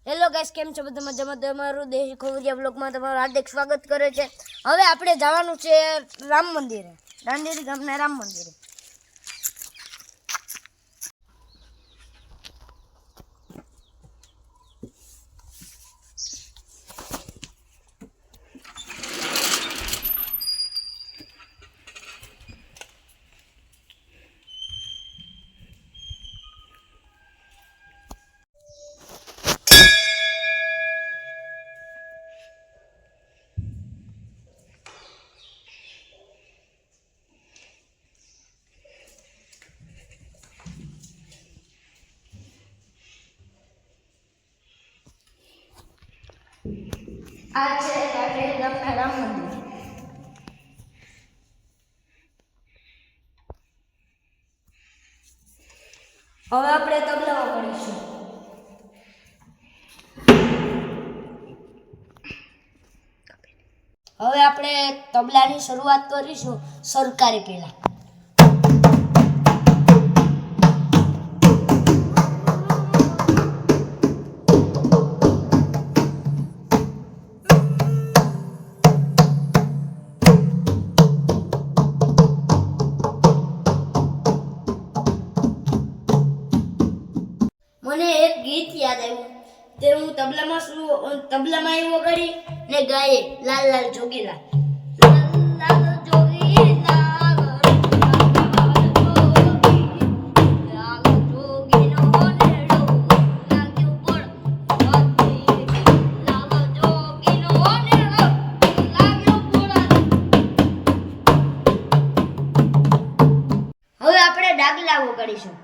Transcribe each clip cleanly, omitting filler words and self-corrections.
Hello guys, કેમ છો બધા મજામાં? તમારું દેશી ખોવરિયા બ્લોગમાં તમારું હાર્દિક સ્વાગત કરે છે. હવે આપણે જવાનું છે રામ મંદિરે, દાંડેરી ગામના રામ મંદિરે. આ છે દાંડેરી ગામના રામ મંદિર. હવે આપણે તબલામાં પડીશું. હવે આપણે તબલાની શરૂઆત કરીશું સરકારી પહેલા. મને એક ગીત યાદ આવ્યું તે હું તબલામાં એવું વગાડી ને ગાયે લાલ લાલ જોગીલા. હવે આપણે ડાગલા વગાડીશું.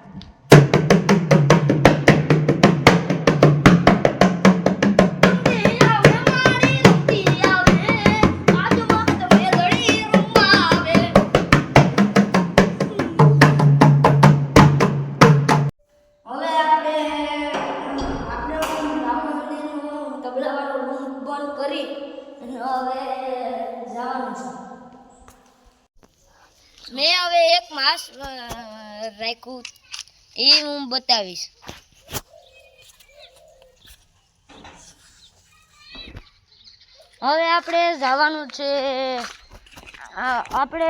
મેં હવે એક માસ રાખ્યું એ હું બતાવીશ. હવે આપણે જવાનું છે, આપણે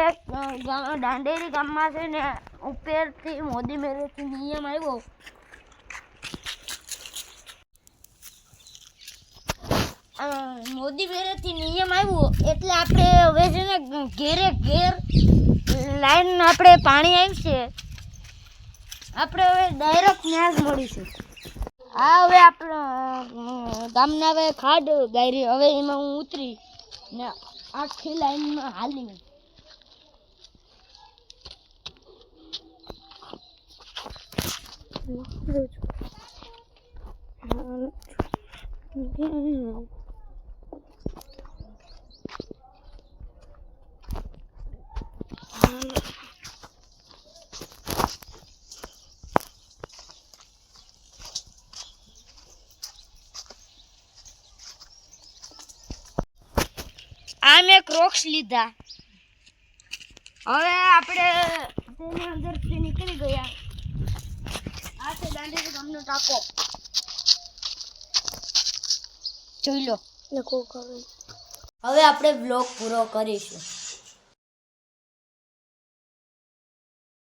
દાંડેરી ગામમાં છે ને ઉપરથી મોદી મેરેથી નિયમ આવ્યો. મોદી મેરેથી નિયમ આવ્યો એટલે આપણે હવે છે ને ઘેરે ઘેર લાઈન આપણે પાણી આવશે, આપણે હવે ડાયરેક્ટ ત્યાં જ મળીશું. આ હવે આપણા ગામના હવે ખાડ ગાયરી, હવે એમાં હું ઉતરી ને આખી લાઈનમાં હાલી. આ મેં ક્રોક્સ લીધા. હવે આપણે તેની અંદરથી નીકળી ગયા. આ છે દાંડેરી ગામનો ટાંકો, જોઈ લો. હવે આપણે બ્લોગ પૂરો કરીશું.